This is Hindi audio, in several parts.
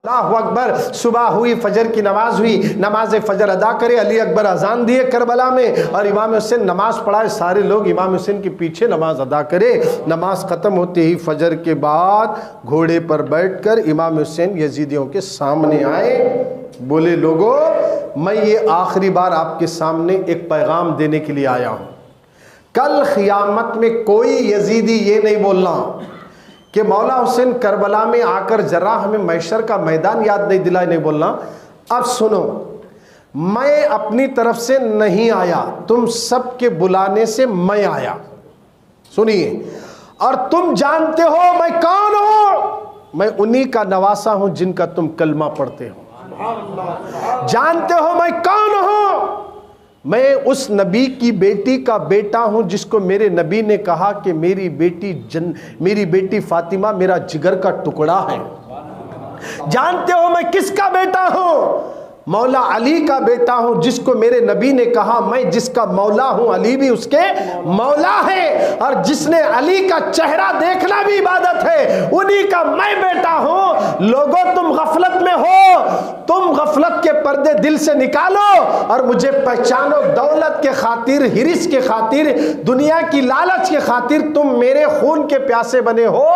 अल्लाहु अकबर, सुबह हुई, फजर की नमाज हुई, नमाज फजर अदा करे, अली अकबर अजान दिए करबला में और इमाम हुसैन नमाज पढ़ाए, सारे लोग इमाम हुसैन के पीछे नमाज अदा करे। नमाज ख़त्म होते ही फजर के बाद घोड़े पर बैठकर इमाम हुसैन यजीदियों के सामने आए, बोले लोगों मैं ये आखिरी बार आपके सामने एक पैगाम देने के लिए आया हूँ। कल क़यामत में कोई यजीदी ये नहीं बोलना कि मौला हुसैन करबला में आकर जरा हमें मैशर का मैदान याद नहीं दिलाए, नहीं बोलना। अब सुनो, मैं अपनी तरफ से नहीं आया, तुम सबके बुलाने से मैं आया। सुनिए, और तुम जानते हो मैं कौन हूं, मैं उन्हीं का नवासा हूं जिनका तुम कलमा पढ़ते हो। जानते हो मैं कौन हूं, मैं उस नबी की बेटी का बेटा हूं जिसको मेरे नबी ने कहा कि मेरी बेटी फातिमा मेरा जिगर का टुकड़ा है। जानते हो मैं किसका बेटा हूं, मौला अली का बेटा हूं जिसको मेरे नबी ने कहा मैं जिसका मौला हूं अली भी उसके मौला है, और जिसने अली का चेहरा देखना भी इबादत है उन्हीं का मैं बेटा हूं। लोगों तुम गफलत में हो, तुम गफलत के पर्दे दिल से निकालो और मुझे पहचानो। दौलत के खातिर, हिरिस के खातिर, दुनिया की लालच के खातिर तुम मेरे खून के प्यासे बने हो।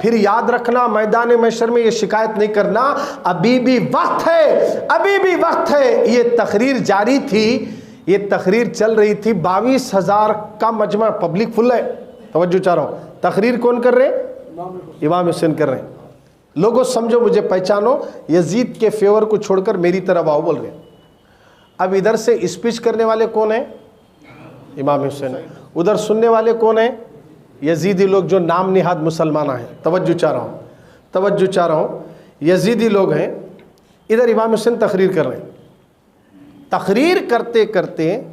फिर याद रखना, मैदान महशर में ये शिकायत नहीं करना, अभी भी वक्त है, अभी भी वक्त है। ये तकरीर जारी थी, ये तकरीर चल रही थी, 22,000 का मजमा, पब्लिक फुल है। तवज्जो चाह रहा हूं, तकरीर कौन कर रहे हैं, इमाम हुसैन कर रहे हैं। लोगों समझो, मुझे पहचानो, यजीद के फेवर को छोड़कर मेरी तरफ आओ बोल रहे। अब इधर से स्पीच करने वाले कौन है, इमाम हुसैन। उधर सुनने वाले कौन है, यजीदी लोग जो नाम निहाद मुसलमान हैं। तवज्जो चाह रहा हूं, तवज्जो चाह रहा हूं, यजीदी लोग हैं, इधर इमाम हुसैन तकरीर कर रहे हैं। तकरीर करते करते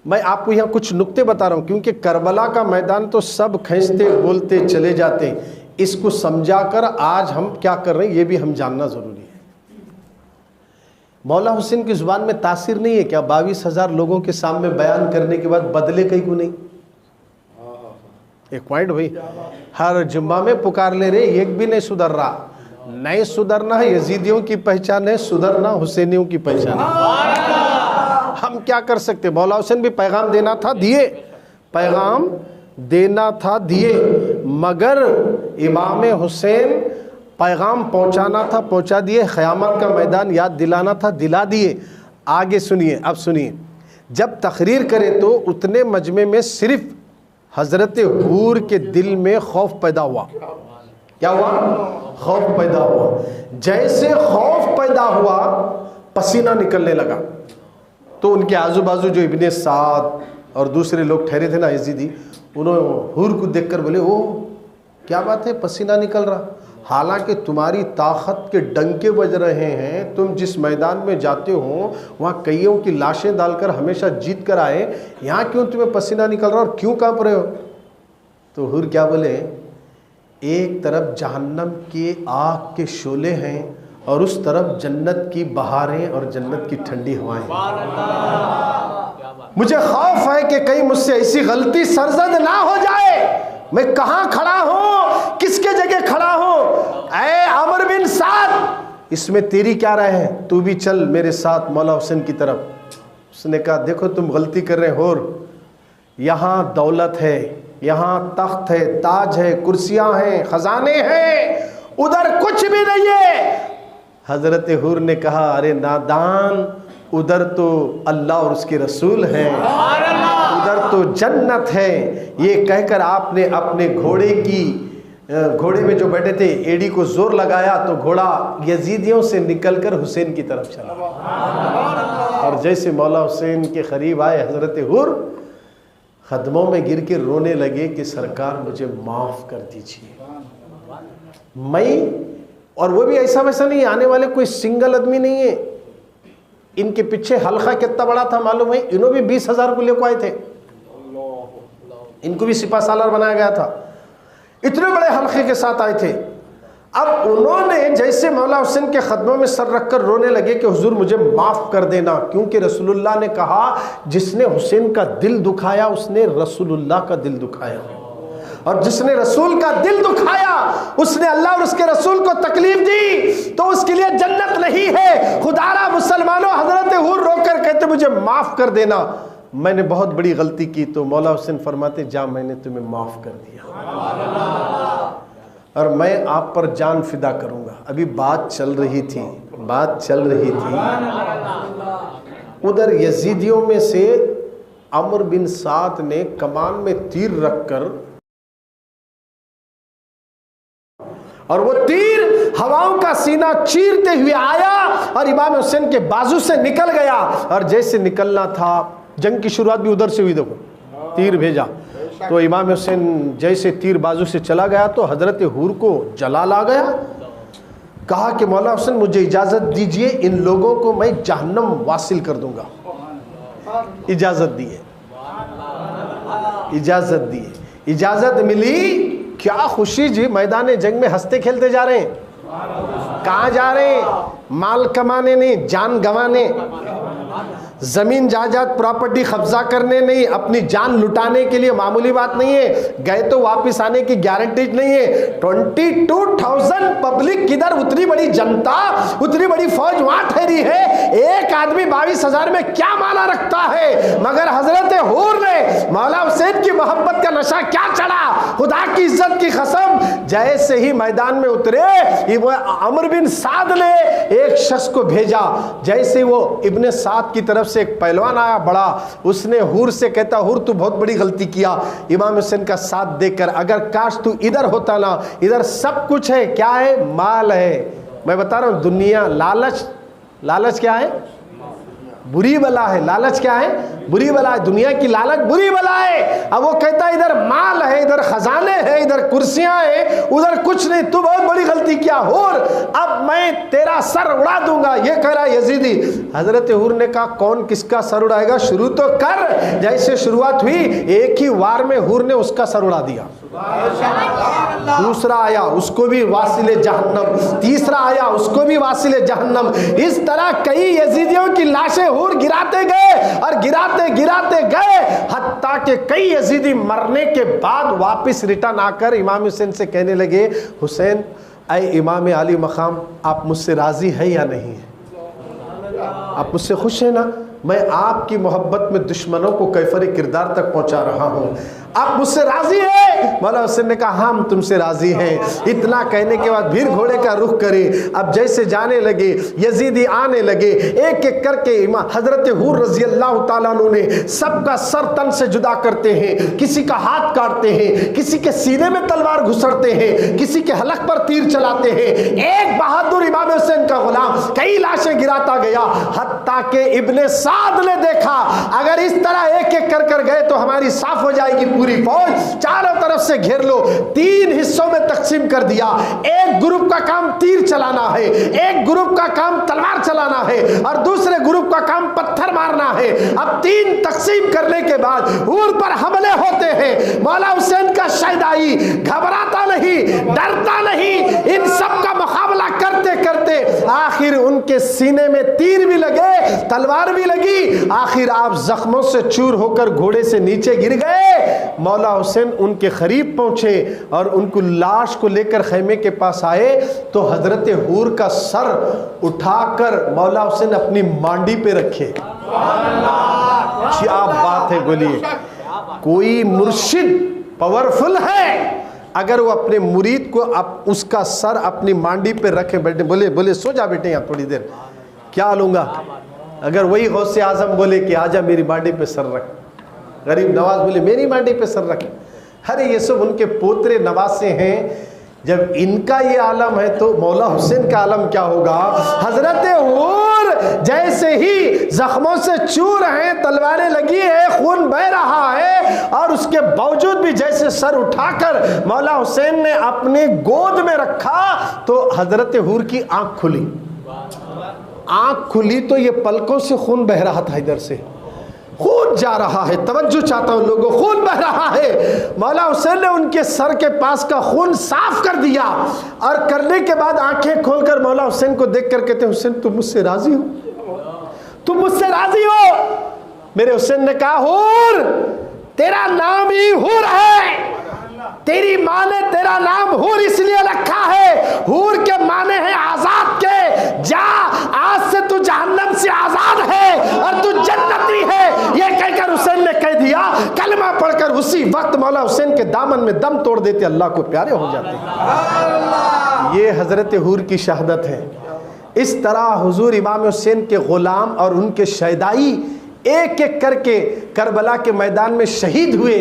मैं आपको यहाँ कुछ नुक्ते बता रहा हूँ, क्योंकि करबला का मैदान तो सब खींचते बोलते चले जाते हैं, इसको समझाकर आज हम क्या कर रहे हैं ये भी हम जानना ज़रूरी है। मौला हुसैन की ज़ुबान में तासीर नहीं है क्या 22,000 लोगों के सामने बयान करने के बाद बदले कहीं को नहीं? एक पॉइंट भाई, हर जुम्मा में पुकार ले रहे, एक भी नहीं सुधर रहा। नहीं सुधरना है यजीदियों की पहचान है, सुधरना हुसैनियों की पहचान है। हम क्या कर सकते? मौला हुसैन भी पैगाम देना था, दिए, पैगाम देना था, दिए, मगर इमाम हुसैन पैगाम पहुंचाना था, पहुंचा दिए। क़यामत का मैदान याद दिलाना था, दिला दिए। आगे सुनिए, अब सुनिए, जब तकरीर करे तो उतने मजमे में सिर्फ हज़रत हूर के दिल में खौफ पैदा हुआ। क्या हुआ? खौफ पैदा हुआ। जैसे खौफ पैदा हुआ पसीना निकलने लगा, तो उनके आजू बाजू जो इब्ने साद और दूसरे लोग ठहरे थे ना यजीदी, उन्होंने हूर को देखकर बोले, ओ क्या बात है, पसीना निकल रहा? हालांकि तुम्हारी ताकत के डंके बज रहे हैं, तुम जिस मैदान में जाते हो वहाँ कईयों की लाशें डालकर हमेशा जीत कर आए, यहाँ क्यों तुम्हें पसीना निकल रहा और क्यों कांप रहे हो? तो हूर क्या बोले, एक तरफ जहन्नम के आग के शोले हैं और उस तरफ जन्नत की बहारें और जन्नत की ठंडी हवाएं। मुझे खौफ है कि कहीं मुझसे ऐसी गलती सरजद ना हो जाए। मैं कहाँ खड़ा हूँ, किसके जगह खड़ा हूँ? ऐ अमर बिन साद, इसमें तेरी क्या राय है? तू भी चल मेरे साथ मौला हुसैन की तरफ। उसने कहा, देखो तुम गलती कर रहे हो, यहाँ दौलत है, यहाँ तख्त है, ताज है, कुर्सियाँ हैं, खजाने हैं, उधर कुछ भी नहीं है। हजरत हूर ने कहा, अरे नादान, उधर तो अल्लाह और उसके रसूल हैं, उधर तो जन्नत है। ये कहकर आपने अपने घोड़े में जो बैठे थे एड़ी को जोर लगाया तो घोड़ा यजीदियों से निकलकर हुसैन की तरफ चला। और जैसे मौला हुसैन के करीब आए हजरत हूर कदमों में गिर के रोने लगे कि सरकार मुझे माफ़ कर दीजिए। मैं, और वो भी ऐसा वैसा नहीं, आने वाले कोई सिंगल आदमी नहीं है, इनके पीछे हल्का कितना बड़ा था मालूम है? इन्हों भी 20,000 को लेकर आए थे, इनको भी सिपा सालार बनाया गया था, इतने बड़े हल्के के साथ आए थे। अब उन्होंने जैसे मौला हुसैन के कदमों में सर रखकर रोने लगे कि हुजूर मुझे माफ़ कर देना, क्योंकि रसूलुल्लाह ने कहा जिसने हुसैन का दिल दुखाया उसने रसूलुल्लाह का दिल दुखाया। और जिसने रसूल का दिल दुखाया, उसने अल्लाह और उसके रसूल को तकलीफ दी, तो उसके लिए जन्नत नहीं है। खुदारा मुसलमानों, हजरत हुर रोकर कहते मुझे माफ कर देना, मैंने बहुत बड़ी गलती की। तो मौला हुसैन फरमाते जा मैंने तुम्हें माफ कर दिया और मैं आप पर जान फिदा करूंगा। अभी बात चल रही थी, उधर यजीदियों में से अमर बिन साद ने कमान में तीर रखकर, और वो तीर हवाओं का सीना चीरते हुए आया और इमाम हुसैन के बाजू से निकल गया। और जैसे निकलना था, जंग की शुरुआत भी उधर से हुई, देखो तीर भेजा तो इमाम हुसैन जैसे तीर बाजू से चला गया तो हजरत हुर को जलाल आ गया। कहा कि मौला हुसैन मुझे इजाजत दीजिए, इन लोगों को मैं जहन्नम वासिल कर दूंगा। इजाजत दिए, इजाजत मिली। क्या खुशी जी, मैदान जंग में हंसते खेलते जा रहे हैं। कहाँ जा रहे हैं? माल कमाने नहीं, जान गंवाने, जमीन जायदाद प्रॉपर्टी कब्जा करने नहीं, अपनी जान लुटाने के लिए। मामूली बात नहीं है, गए तो वापस आने की गारंटी नहीं है। 22,000 पब्लिक किधर, उतनी बड़ी जनता, उतनी बड़ी फौज वहां ठहरी है। एक आदमी 22,000 में क्या माना रखता है? मगर हजरत हुर ने मौला हुसैन की मोहब्बत का नशा क्या चढ़ा, खुदा की इज्जत की कसम। जैसे ही मैदान में उतरे, अमर बिन साद ने एक शख्स को भेजा। जैसे वो इब्ने साद की तरफ से एक पहलवान आया बड़ा, उसने हुर से कहता हुर तू बहुत बड़ी गलती किया इमाम हुसैन का साथ देकर, अगर काश तू इधर होता ना, इधर सब कुछ है। क्या है? माल है। मैं बता रहा हूं दुनिया, लालच क्या है? बुरी बला है। लालच क्या है? बुरी बला है। दुनिया की लालच बुरी बला है। अब वो कहता है इधर माल है, इधर खजाने हैं, इधर कुर्सियां हैं, उधर कुछ नहीं, तू बहुत बड़ी गलती किया हुर, अब मैं तेरा सर उड़ा दूंगा। ये कह रहा यजीदी। हजरत हुर ने कहा कौन किसका सर उड़ाएगा, शुरू तो कर। जैसे शुरुआत हुई, एक ही वार में हुर ने उसका सर उड़ा दिया। दूसरा आया, उसको भी वासिले जहन्नम। तीसरा आया, उसको भी वासिले जहन्नम। इस तरह कई यजीदियों की लाशें हुर गिराते गए और गिराते गए, हत्ता के कई यजीदी मरने के बाद वापस रिटर्न आकर इमाम हुसैन से कहने लगे, हुसैन ऐ इमाम आली मकाम, आप मुझसे राजी है या नहीं है? आप मुझसे खुश है ना? मैं आपकी मोहब्बत में दुश्मनों को कैफर किरदार तक पहुंचा रहा हूं, आप मुझसे राजी है? मौला हुसैन ने कहा हम तुमसे राजी हैं। इतना कहने के बाद भीड़ घोड़े का रुख करे। अब जैसे जाने लगे, यजीदी आने लगे, एक एक करके हजरत हुर रजी अल्लाह ताला अन्हु ने सबका सर तन से जुदा करते हैं, किसी का हाथ काटते हैं, किसी के सीने में तलवार घुसड़ते हैं, किसी के हलक पर तीर चलाते हैं। एक बहादुर इमाम हुसैन का गुलाम कई लाशें गिराता गया, हत्ता के इब्ने साद ने देखा अगर इस तरह एक एक कर गए तो हमारी साफ हो जाएगी पूरी फौज, चारों तरफ से घेर लो। 3 हिस्सों में तकसीम कर दिया। एक ग्रुप का काम तीर चलाना है, एक ग्रुप का काम तलवार चलाना है और दूसरे ग्रुप का काम पत्थर मारना है। अब 3 तकसीम करने के बाद हुर पर हमले होते हैं। मौला हुसैन का शहीदाई, घबराता नहीं, डरता नहीं, इन सब का मुकाबला करते करते आखिर उनके सीने में तीर भी लगे, तलवार भी लगी। आखिर आप जख्मों से चूर होकर घोड़े से नीचे गिर गए। मौला हुसैन उनके करीब पहुंचे और उनको लाश को लेकर खैमे के पास आए तो हजरत हुर का सर उठाकर मौला हुसैन अपनी मांडी पे रखे। क्या बात है, बोलिए। कोई मुर्शिद पावरफुल है, अगर वो अपने मुरीद को उसका सर अपनी मांडी पे रखे, बैठे बोले सो जा बेटे यहाँ थोड़ी देर, क्या लूंगा। अगर वही गौसे आजम बोले कि आजा मेरी मांडी पे सर रख, गरीब नवाज बोले मेरी मांडी पे सर रख, अरे ये सब उनके पोतरे नवासे हैं। जब इनका ये आलम है तो मौला हुसैन का आलम क्या होगा। हजरत हुर जैसे ही जख्मों से चूर हैं, तलवारें लगी है, खून बह रहा है और उसके बावजूद भी जैसे सर उठाकर मौला हुसैन ने अपने गोद में रखा तो हजरत हुर की आंख खुली। आंख खुली तो ये पलकों से खून बह रहा था, इधर से खून जा रहा है। तवज्जो चाहता हूं लोगों, खून बह रहा है। मौला हुसैन ने उनके सर के पास का खून साफ कर दिया और करने के बाद आंखें खोलकर मौला हुसैन को देखकर कहते हुसैन तुम मुझसे राजी हो, तुम मुझसे राजी हो। मेरे हुसैन ने कहा हुर तेरा नाम ही हुर है, तेरी माँ ने तेरा नाम हूर इसलिए रखा है, हूर के माने हैं आजाद के, जा आज से तू जहन्नम से आजाद है और तू जन्नती है। ये कहकर हुसैन ने कह दिया, कलमा पढ़कर उसी वक्त मौला हुसैन के दामन में दम तोड़ देते, अल्लाह को प्यारे हो जाते। ये हजरत हूर की शहादत है। इस तरह हुजूर इमाम हुसैन के गुलाम और उनके शहदाई एक एक करके करबला के मैदान में शहीद हुए।